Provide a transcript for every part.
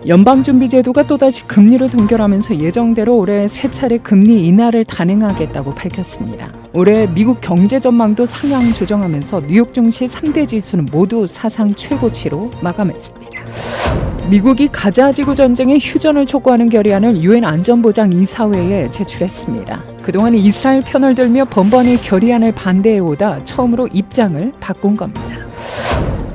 연방준비제도가 또다시 금리를 동결하면서 예정대로 올해 세 차례 금리 인하를 단행하겠다고 밝혔습니다. 올해 미국 경제 전망도 상향 조정하면서 뉴욕 증시 3대 지수는 모두 사상 최고치로 마감했습니다. 미국이 가자 지구 전쟁의 휴전을 촉구하는 결의안을 유엔 안전보장 이사회에 제출했습니다. 그동안 이스라엘 편을 들며 번번이 결의안을 반대해오다 처음으로 입장을 바꾼 겁니다.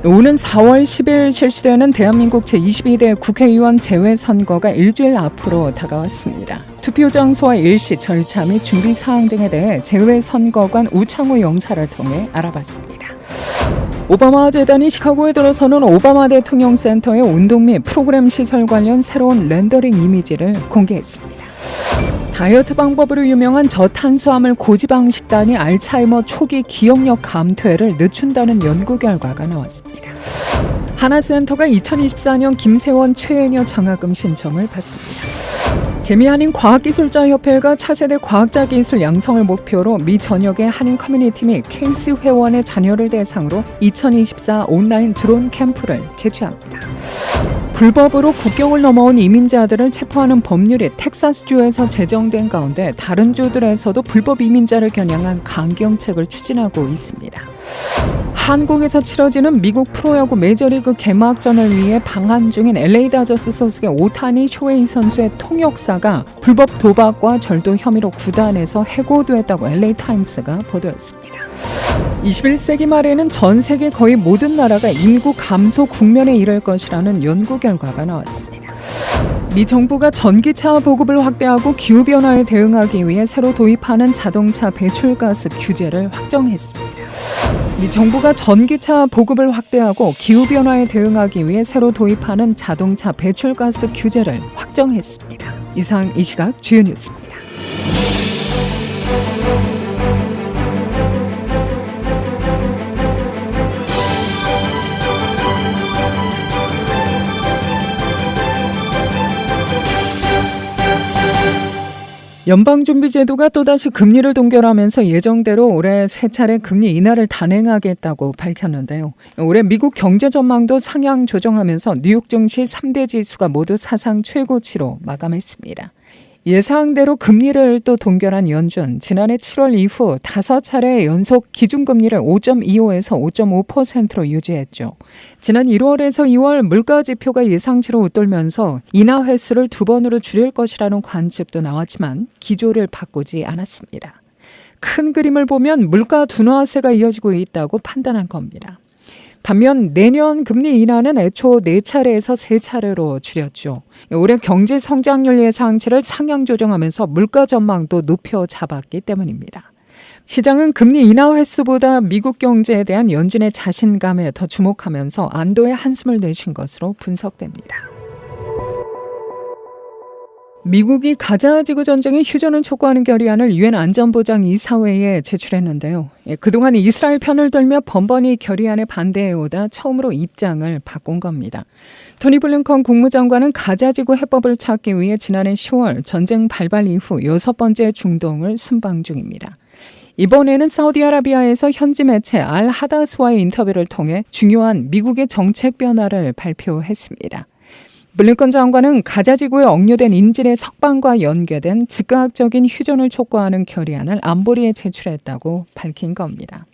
오는 4월 10일 실시되는 대한민국 제22대 국회의원 재외선거가 일주일 앞으로 다가왔습니다. 투표 장소와 일시, 절차 및 준비 사항 등에 대해 재외선거관 우창우 영사를 통해 알아봤습니다. 오바마 재단이 시카고에 들어서는 오바마 대통령 센터의 운동 및 프로그램 시설 관련 새로운 렌더링 이미지를 공개했습니다. 다이어트 방법으로 유명한 저탄수화물 고지방 식단이 알츠하이머 초기 기억력 감퇴를 늦춘다는 연구 결과가 나왔습니다. 하나센터가 2024년 김세원 최애녀 장학금 신청을 받습니다. 재미한인 과학기술자협회가 차세대 과학자기술 양성을 목표로 미 전역의 한인 커뮤니티 및 케이스 회원의 자녀를 대상으로 2024 온라인 드론 캠프를 개최합니다. 불법으로 국경을 넘어온 이민자들을 체포하는 법률이 텍사스주에서 제정된 가운데 다른 주들에서도 불법 이민자를 겨냥한 강경책을 추진하고 있습니다. 한국에서 치러지는 미국 프로야구 메이저리그 개막전을 위해 방한 중인 LA 다저스 소속의 오타니 쇼헤이 선수의 통역사가 불법 도박과 절도 혐의로 구단에서 해고됐다고 LA타임스가 보도했습니다. 21세기 말에는 전 세계 거의 모든 나라가 인구 감소 국면에 이를 것이라는 연구 결과가 나왔습니다. 미 정부가 전기차 보급을 확대하고 기후변화에 대응하기 위해 새로 도입하는 자동차 배출가스 규제를 확정했습니다. 미 정부가 전기차 보급을 확대하고 기후변화에 대응하기 위해 새로 도입하는 자동차 배출가스 규제를 확정했습니다. 이상 이 시각 주요 뉴스입니다. 연방준비제도가 또다시 금리를 동결하면서 예정대로 올해 세 차례 금리 인하를 단행하겠다고 밝혔는데요. 올해 미국 경제 전망도 상향 조정하면서 뉴욕 증시 3대 지수가 모두 사상 최고치로 마감했습니다. 예상대로 금리를 또 동결한 연준, 지난해 7월 이후 5차례 연속 기준금리를 5.25에서 5.5%로 유지했죠. 지난 1월에서 2월 물가지표가 예상치로 웃돌면서 인하 횟수를 2번으로 줄일 것이라는 관측도 나왔지만 기조를 바꾸지 않았습니다. 큰 그림을 보면 물가 둔화세가 이어지고 있다고 판단한 겁니다. 반면 내년 금리 인하는 애초 4차례에서 3차례로 줄였죠. 올해 경제 성장률 예상치를 상향 조정하면서 물가 전망도 높여 잡았기 때문입니다. 시장은 금리 인하 횟수보다 미국 경제에 대한 연준의 자신감에 더 주목하면서 안도의 한숨을 내쉰 것으로 분석됩니다. 미국이 가자 지구 전쟁의 휴전을 촉구하는 결의안을 유엔 안전보장 이사회에 제출했는데요. 그동안 이스라엘 편을 들며 번번이 결의안에 반대해오다 처음으로 입장을 바꾼 겁니다. 토니 블링컨 국무장관은 가자 지구 해법을 찾기 위해 지난해 10월 전쟁 발발 이후 6번째 중동을 순방 중입니다. 이번에는 사우디아라비아에서 현지 매체 알 하다스와의 인터뷰를 통해 중요한 미국의 정책 변화를 발표했습니다. 블링컨 장관은 가자 지구에 억류된 인질의 석방과 연계된 즉각적인 휴전을 촉구하는 결의안을 안보리에 제출했다고 밝힌 겁니다.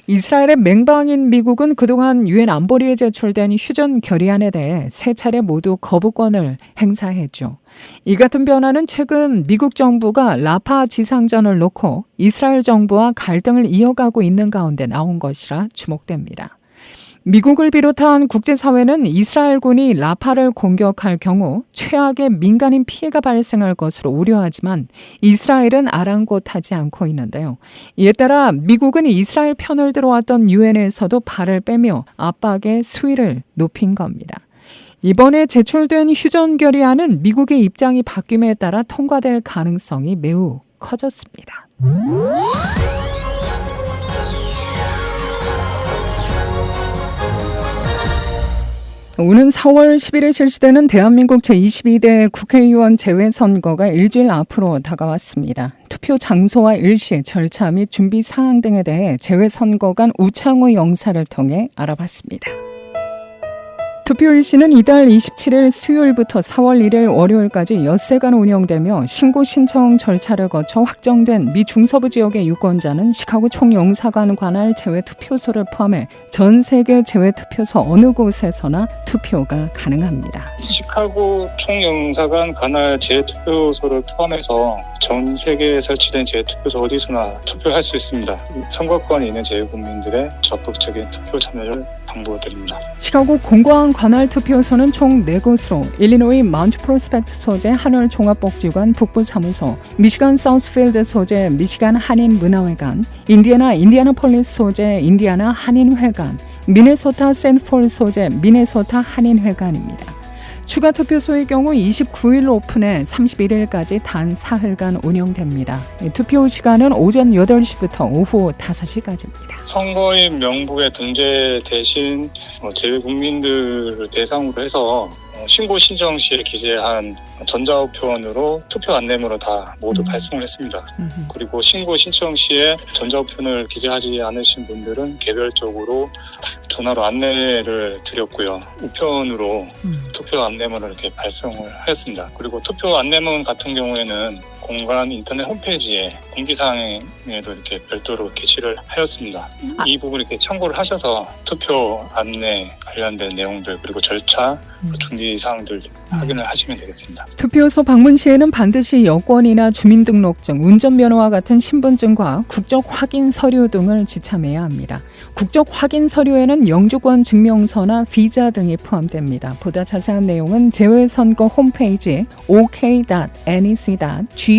이스라엘의 맹방인 미국은 그동안 유엔 안보리에 제출된 휴전 결의안에 대해 세 차례 모두 거부권을 행사했죠. 이 같은 변화는 최근 미국 정부가 라파 지상전을 놓고 이스라엘 정부와 갈등을 이어가고 있는 가운데 나온 것이라 주목됩니다. 미국을 비롯한 국제사회는 이스라엘군이 라파를 공격할 경우 최악의 민간인 피해가 발생할 것으로 우려하지만 이스라엘은 아랑곳하지 않고 있는데요. 이에 따라 미국은 이스라엘 편을 들어왔던 유엔에서도 발을 빼며 압박의 수위를 높인 겁니다. 이번에 제출된 휴전 결의안은 미국의 입장이 바뀜에 따라 통과될 가능성이 매우 커졌습니다. 오는 4월 10일에 실시되는 대한민국 제22대 국회의원 재외선거가 일주일 앞으로 다가왔습니다. 투표 장소와 일시, 절차 및 준비 사항 등에 대해 재외선거관 우창우 영사를 통해 알아봤습니다. 투표일시는 이달 27일 수요일부터 4월 1일 월요일까지 엿새간 운영되며 신고 신청 절차를 거쳐 확정된 미 중서부 지역의 유권자는 시카고 총영사관 관할 제외투표소를 포함해 전 세계 제외투표소 어느 곳에서나 투표가 가능합니다. 시카고 총영사관 관할 제외투표소를 포함해서 전 세계에 설치된 제외투표소 어디서나 투표할 수 있습니다. 선거권이 있는 제외국민들의 적극적인 투표 참여를 당부드립니다. 시카고 공고항 관할 투표소는 총 4곳으로 일리노이 마운트 프로스펙트 소재 한월 종합복지관 북부사무소, 미시간 사우스필드 소재 미시간 한인문화회관, 인디애나폴리스 소재 인디애나 한인회관, 미네소타 센트폴 소재 미네소타 한인회관입니다. 추가 투표소의 경우 29일 오픈해 31일까지 단 사흘간 운영됩니다. 투표 시간은 오전 8시부터 오후 5시까지입니다. 선거인 명부에 등재되신 제외국민들을 대상으로 해서 신고 신청 시에 기재한 전자우편으로 투표 안내문을 다 모두 발송을 했습니다. 그리고 신고 신청 시에 전자우편을 기재하지 않으신 분들은 개별적으로 전화로 안내를 드렸고요. 우편으로 투표 안내문을 이렇게 발송을 하였습니다. 그리고 투표 안내문 같은 경우에는 공관 인터넷 홈페이지에 공지사항에도 이렇게 별도로 게시를 하였습니다. 이 부분 이렇게 참고를 하셔서 투표 안내 관련된 내용들 그리고 절차, 준비 사항들 확인을 하시면 되겠습니다. 투표소 방문 시에는 반드시 여권이나 주민등록증, 운전면허와 같은 신분증과 국적 확인 서류 등을 지참해야 합니다. 국적 확인 서류에는 영주권 증명서나 비자 등이 포함됩니다. 보다 자세한 내용은 제외선거 홈페이지 ok.nec.go.kr을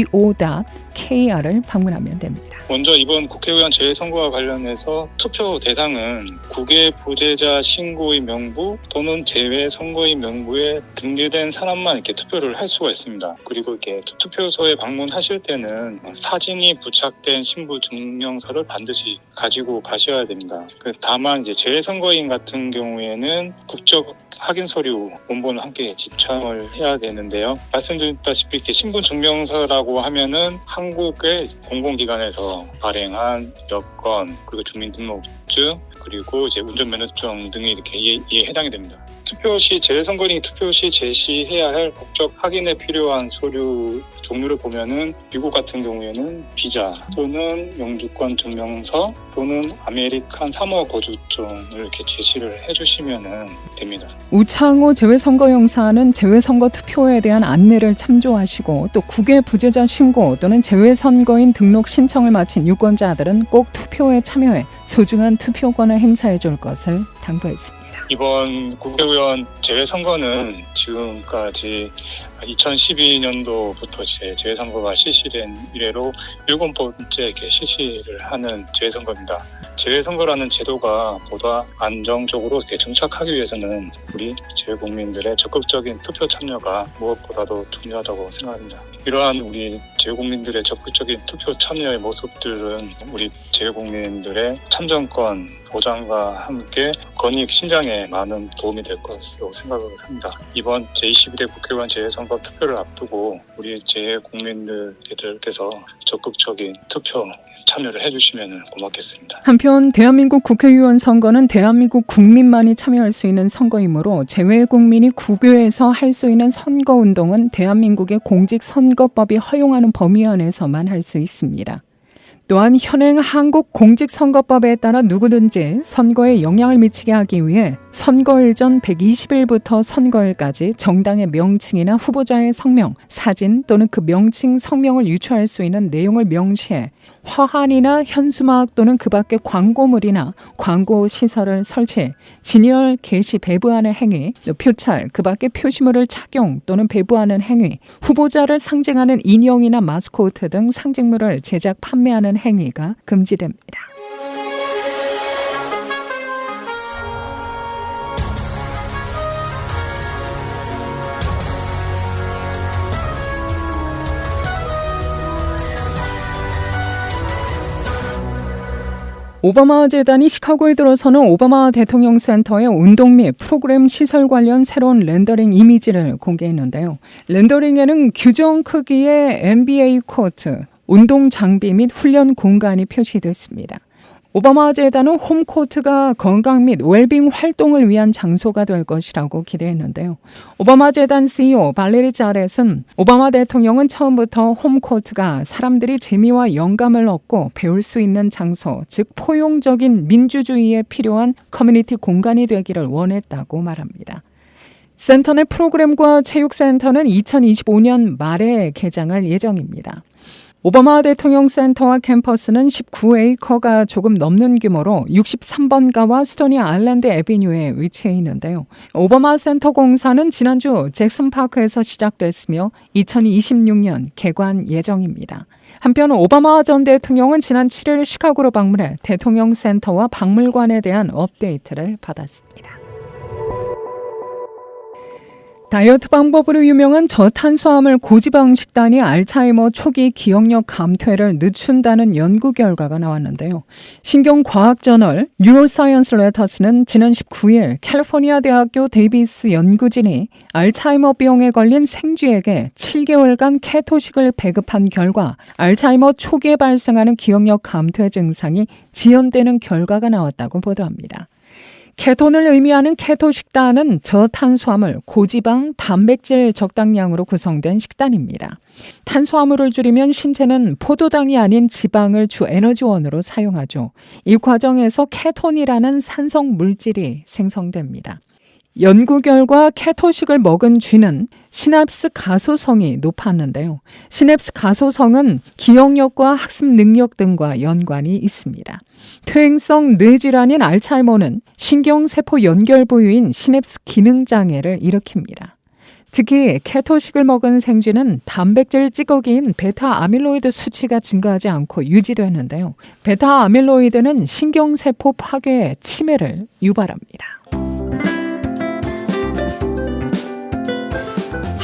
방문하면 됩니다. 먼저 이번 국회의원 재선거와 관련해서 투표 대상은 국외 부재자 신고의 명부 또는 제외 선거인 명부에 등재된 사람만 이렇게 투표를 할 수가 있습니다. 그리고 이렇게 투표소에 방문하실 때는 사진이 부착된 신분 증명서를 반드시 가지고 가셔야 됩니다. 다만 이제 재선거인 같은 경우에는 국적 확인 서류 원본을 함께 지참을 해야 되는데요. 말씀드렸다시피 이렇게 신분 증명서라고 하면은 한국의 공공기관에서 발행한 여권 그리고 주민등록증 그리고 이제 운전면허증 등이 이렇게 이에 해당이 됩니다. 투표 시 재선거인이 투표 시 제시해야 할 국적 확인에 필요한 서류 종류를 보면은 미국 같은 경우에는 비자 또는 영주권 증명서 또는 아메리칸 사모 거주증을 이렇게 제시를 해주시면은 됩니다. 우창호 제외선거용사는 제외선거 투표에 대한 안내를 참조하시고 또 국외 부재자 신고 또는 제외선거인 등록 신청을 마친 유권자들은 꼭 투표에 참여해 소중한 투표권을 행사해 줄 것을 당부했습니다. 이번 국회의원 재외선거는 지금까지 2012년도부터 재외선거가 실시된 이래로 7번째 이렇게 실시를 하는 재외선거입니다. 재외선거라는 제도가 보다 안정적으로 이렇게 정착하기 위해서는 우리 재외국민들의 적극적인 투표 참여가 무엇보다도 중요하다고 생각합니다. 이러한 우리 재외국민들의 적극적인 투표 참여의 모습들은 우리 재외국민들의 참정권 보장과 함께 권익 신장에 많은 도움이 될 것으로 생각을 합니다. 이번 제22대 국회의원 재선거 투표를 앞두고 우리 재외국민들께서 적극적인 투표 참여를 해주시면 고맙겠습니다. 한편 대한민국 국회의원 선거는 대한민국 국민만이 참여할 수 있는 선거이므로 재외국민이 국외에서 할 수 있는 선거운동은 대한민국의 공직선거법이 허용하는 범위 안에서만 할 수 있습니다. 또한 현행 한국 공직선거법에 따라 누구든지 선거에 영향을 미치게 하기 위해 선거일 전 120일부터 선거일까지 정당의 명칭이나 후보자의 성명, 사진 또는 그 명칭 성명을 유추할 수 있는 내용을 명시해 화환이나 현수막 또는 그 밖의 광고물이나 광고 시설을 설치, 진열, 게시, 배부하는 행위, 표찰, 그 밖의 표시물을 착용 또는 배부하는 행위, 후보자를 상징하는 인형이나 마스코트 등 상징물을 제작, 판매하는 행위가 금지됩니다. 오바마 재단이 시카고에 들어서는 오바마 대통령 센터의 운동 및 프로그램 시설 관련 새로운 렌더링 이미지를 공개했는데요. 렌더링에는 규정 크기의 NBA 코트, 운동 장비 및 훈련 공간이 표시됐습니다. 오바마 재단은 홈코트가 건강 및 웰빙 활동을 위한 장소가 될 것이라고 기대했는데요. 오바마 재단 CEO 발레리 자렛은 오바마 대통령은 처음부터 홈코트가 사람들이 재미와 영감을 얻고 배울 수 있는 장소, 즉 포용적인 민주주의에 필요한 커뮤니티 공간이 되기를 원했다고 말합니다. 센터 내 프로그램과 체육센터는 2025년 말에 개장할 예정입니다. 오바마 대통령 센터와 캠퍼스는 19에이커가 조금 넘는 규모로 63번가와 스토니 아일랜드 애비뉴에 위치해 있는데요. 오바마 센터 공사는 지난주 잭슨파크에서 시작됐으며 2026년 개관 예정입니다. 한편 오바마 전 대통령은 지난 7일 시카고로 방문해 대통령 센터와 박물관에 대한 업데이트를 받았습니다. 다이어트 방법으로 유명한 저탄수화물 고지방 식단이 알츠하이머 초기 기억력 감퇴를 늦춘다는 연구 결과가 나왔는데요. 신경과학 저널 뉴로사이언스 레터스는 지난 19일 캘리포니아 대학교 데이비스 연구진이 알츠하이머병에 걸린 생쥐에게 7개월간 케토식을 배급한 결과 알츠하이머 초기에 발생하는 기억력 감퇴 증상이 지연되는 결과가 나왔다고 보도합니다. 케톤을 의미하는 케토 식단은 저탄수화물, 고지방, 단백질 적당량으로 구성된 식단입니다. 탄수화물을 줄이면 신체는 포도당이 아닌 지방을 주 에너지원으로 사용하죠. 이 과정에서 케톤이라는 산성 물질이 생성됩니다. 연구 결과 케토식을 먹은 쥐는 시냅스 가소성이 높았는데요. 시냅스 가소성은 기억력과 학습 능력 등과 연관이 있습니다. 퇴행성 뇌질환인 알츠하이머는 신경세포 연결 부위인 시냅스 기능장애를 일으킵니다. 특히 케토식을 먹은 생쥐는 단백질 찌꺼기인 베타 아밀로이드 수치가 증가하지 않고 유지되는데요. 베타 아밀로이드는 신경세포 파괴의 치매를 유발합니다.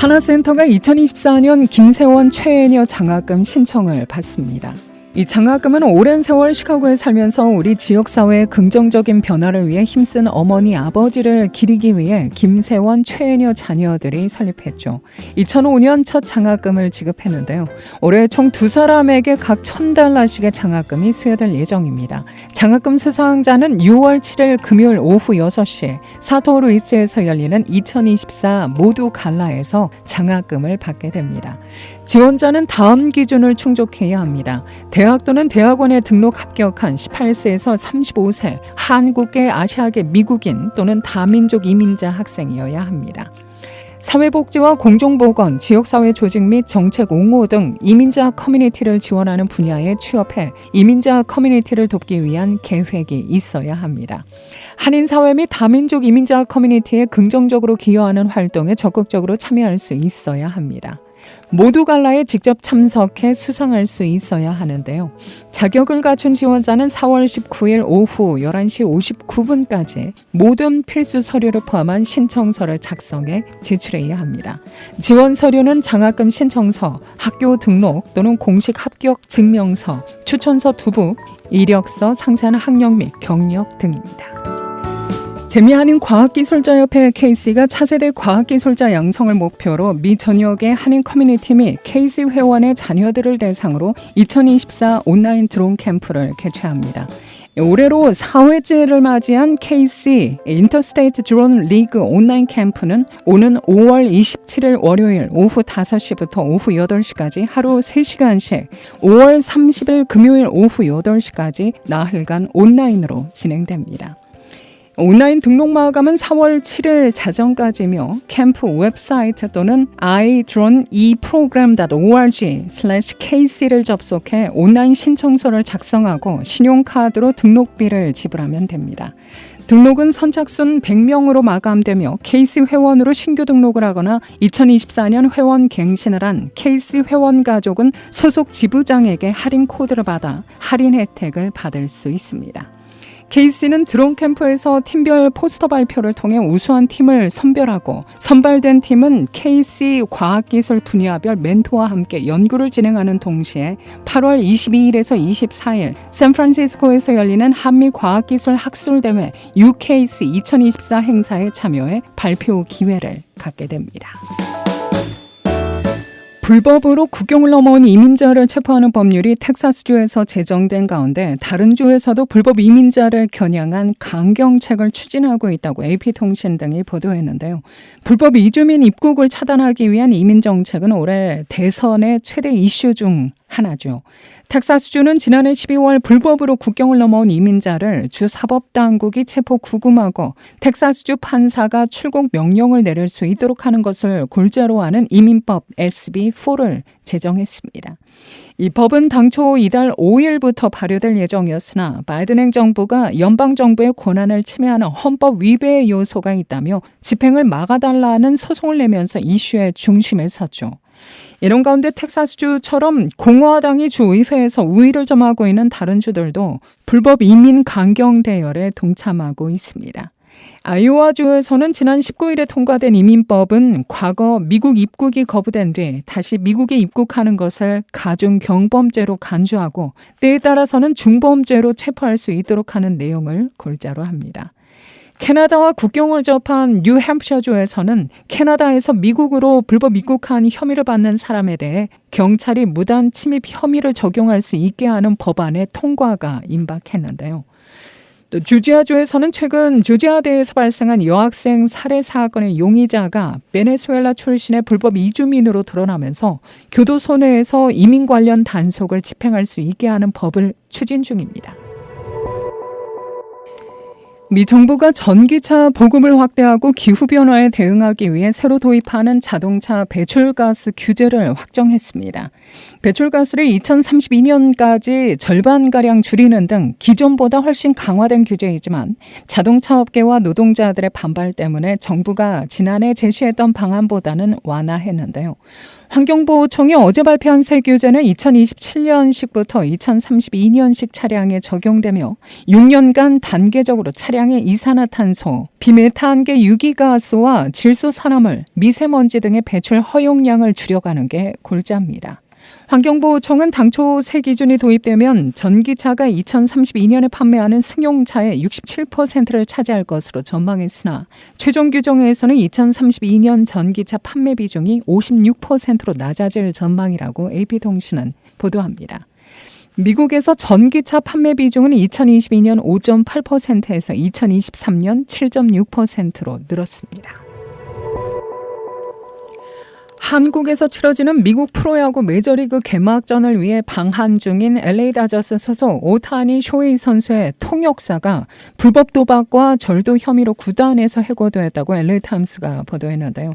하나센터가 2024년 김세원 최애녀 장학금 신청을 받습니다. 이 장학금은 오랜 세월 시카고에 살면서 우리 지역사회의 긍정적인 변화를 위해 힘쓴 어머니, 아버지를 기리기 위해 김세원 최애녀 자녀들이 설립했죠. 2005년 첫 장학금을 지급했는데요. 올해 총 2사람에게 각 $1,000씩의 장학금이 수여될 예정입니다. 장학금 수상자는 6월 7일 금요일 오후 6시에 사토루이스에서 열리는 2024 모두 갈라에서 장학금을 받게 됩니다. 지원자는 다음 기준을 충족해야 합니다. 대학 또는 대학원에 등록 합격한 18세에서 35세 한국계 아시아계 미국인 또는 다민족 이민자 학생이어야 합니다. 사회복지와 공중보건, 지역사회 조직 및 정책 옹호 등 이민자 커뮤니티를 지원하는 분야에 취업해 이민자 커뮤니티를 돕기 위한 계획이 있어야 합니다. 한인사회 및 다민족 이민자 커뮤니티에 긍정적으로 기여하는 활동에 적극적으로 참여할 수 있어야 합니다. 모두 갈라에 직접 참석해 수상할 수 있어야 하는데요. 자격을 갖춘 지원자는 4월 19일 오후 11시 59분까지 모든 필수 서류를 포함한 신청서를 작성해 제출해야 합니다. 지원 서류는 장학금 신청서, 학교 등록 또는 공식 합격 증명서, 추천서 2부, 이력서, 상세한 학력 및 경력 등입니다. 재미한인 과학기술자협회 KC가 차세대 과학기술자 양성을 목표로 미 전역의 한인 커뮤니티 및 KC 회원의 자녀들을 대상으로 2024 온라인 드론 캠프를 개최합니다. 올해로 4회째를 맞이한 KC 인터스테이트 드론 리그 온라인 캠프는 오는 5월 27일 월요일 오후 5시부터 오후 8시까지 하루 3시간씩 5월 30일 금요일 오후 8시까지 나흘간 온라인으로 진행됩니다. 온라인 등록 마감은 4월 7일 자정까지며 캠프 웹사이트 또는 idroneprogram.org/kc를 접속해 온라인 신청서를 작성하고 신용카드로 등록비를 지불하면 됩니다. 등록은 선착순 100명으로 마감되며 KC 회원으로 신규 등록을 하거나 2024년 회원 갱신을 한 KC 회원 가족은 소속 지부장에게 할인 코드를 받아 할인 혜택을 받을 수 있습니다. KC는 드론 캠프에서 팀별 포스터 발표를 통해 우수한 팀을 선별하고 선발된 팀은 KC 과학기술 분야별 멘토와 함께 연구를 진행하는 동시에 8월 22일에서 24일 샌프란시스코에서 열리는 한미 과학기술 학술대회 UKC 2024 행사에 참여해 발표 기회를 갖게 됩니다. 불법으로 국경을 넘어온 이민자를 체포하는 법률이 텍사스주에서 제정된 가운데 다른 주에서도 불법 이민자를 겨냥한 강경책을 추진하고 있다고 AP통신 등이 보도했는데요. 불법 이주민 입국을 차단하기 위한 이민 정책은 올해 대선의 최대 이슈 중 하나죠. 텍사스주는 지난해 12월 불법으로 국경을 넘어온 이민자를 주 사법당국이 체포 구금하고 텍사스주 판사가 출국 명령을 내릴 수 있도록 하는 것을 골자로 하는 이민법 SB4를 제정했습니다. 이 법은 당초 이달 5일부터 발효될 예정이었으나 바이든 행정부가 연방정부의 권한을 침해하는 헌법 위배의 요소가 있다며 집행을 막아달라는 소송을 내면서 이슈의 중심에 섰죠. 이런 가운데 텍사스주처럼 공화당이 주의회에서 우위를 점하고 있는 다른 주들도 불법 이민 강경 대열에 동참하고 있습니다. 아이오와주에서는 지난 19일에 통과된 이민법은 과거 미국 입국이 거부된 뒤 다시 미국에 입국하는 것을 가중 경범죄로 간주하고 때에 따라서는 중범죄로 체포할 수 있도록 하는 내용을 골자로 합니다. 캐나다와 국경을 접한 뉴햄프셔주에서는 캐나다에서 미국으로 불법 입국한 혐의를 받는 사람에 대해 경찰이 무단 침입 혐의를 적용할 수 있게 하는 법안의 통과가 임박했는데요. 또 조지아주에서는 최근 조지아대에서 발생한 여학생 살해 사건의 용의자가 베네수엘라 출신의 불법 이주민으로 드러나면서 교도소 내에서 이민 관련 단속을 집행할 수 있게 하는 법을 추진 중입니다. 미 정부가 전기차 보급을 확대하고 기후변화에 대응하기 위해 새로 도입하는 자동차 배출가스 규제를 확정했습니다. 배출가스를 2032년까지 절반가량 줄이는 등 기존보다 훨씬 강화된 규제이지만 자동차 업계와 노동자들의 반발 때문에 정부가 지난해 제시했던 방안보다는 완화했는데요. 환경보호청이 어제 발표한 새 규제는 2027년식부터 2032년식 차량에 적용되며 6년간 단계적으로 차량의 이산화탄소, 비메탄계 유기가스와 질소산화물, 미세먼지 등의 배출 허용량을 줄여가는 게 골자입니다. 환경보호청은 당초 새 기준이 도입되면 전기차가 2032년에 판매하는 승용차의 67%를 차지할 것으로 전망했으나 최종 규정에서는 2032년 전기차 판매 비중이 56%로 낮아질 전망이라고 AP통신은 보도합니다. 미국에서 전기차 판매 비중은 2022년 5.8%에서 2023년 7.6%로 늘었습니다. 한국에서 치러지는 미국 프로야구 메이저리그 개막전을 위해 방한 중인 LA 다저스 소속 오타니 쇼헤이 선수의 통역사가 불법 도박과 절도 혐의로 구단에서 해고되었다고 LA타임스가 보도했는데요.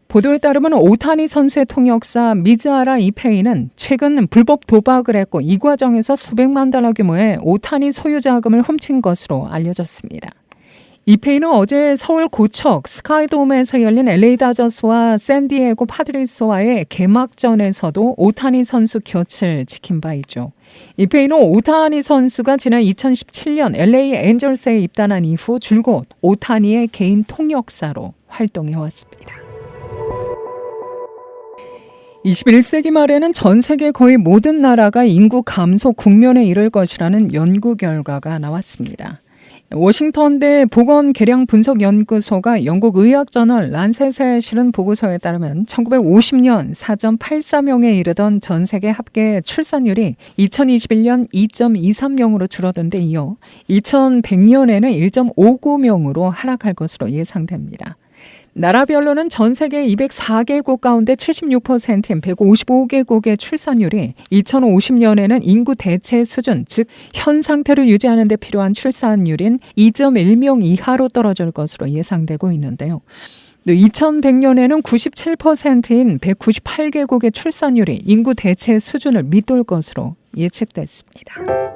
보도에 따르면 오타니 선수의 통역사 미즈하라 이페이는 최근 불법 도박을 했고 이 과정에서 수백만 달러 규모의 오타니 소유 자금을 훔친 것으로 알려졌습니다. 이페이는 어제 서울 고척 스카이돔에서 열린 LA 다저스와 샌디에고 파드리스와의 개막전에서도 오타니 선수 곁을 지킨 바 있죠. 이페이는 오타니 선수가 지난 2017년 LA 엔젤스에 입단한 이후 줄곧 오타니의 개인 통역사로 활동해왔습니다. 21세기 말에는 전 세계 거의 모든 나라가 인구 감소 국면에 이를 것이라는 연구 결과가 나왔습니다. 워싱턴대 보건계량분석연구소가 영국 의학저널 란셋에 실은 보고서에 따르면 1950년 4.84명에 이르던 전 세계 합계 출산율이 2021년 2.23명으로 줄어든 데 이어 2100년에는 1.59명으로 하락할 것으로 예상됩니다. 나라별로는 전 세계 204개국 가운데 76%인 155개국의 출산율이 2050년에는 인구 대체 수준, 즉 현 상태를 유지하는 데 필요한 출산율인 2.1명 이하로 떨어질 것으로 예상되고 있는데요. 2100년에는 97%인 198개국의 출산율이 인구 대체 수준을 밑돌 것으로 예측됐습니다.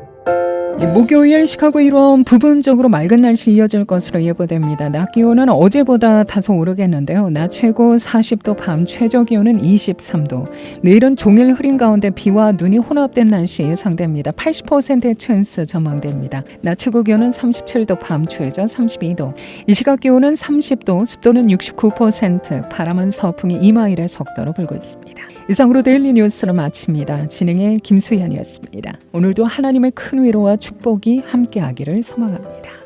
목요일 시카고 이론 부분적으로 맑은 날씨 이어질 것으로 예보됩니다. 낮 기온은 어제보다 다소 오르겠는데요. 낮 최고 40도, 밤 최저 기온은 23도. 내일은 종일 흐린 가운데 비와 눈이 혼합된 날씨 예상됩니다. 80%의 찬스 전망됩니다. 낮 최고 기온은 37도, 밤 최저 32도. 이 시각 기온은 30도, 습도는 69%, 바람은 서풍이 2마일의 속도로 불고 있습니다. 이상으로 데일리 뉴스를 마칩니다. 진행의 김수현이었습니다. 오늘도 하나님의 큰 위로와 축복이 함께하기를 소망합니다.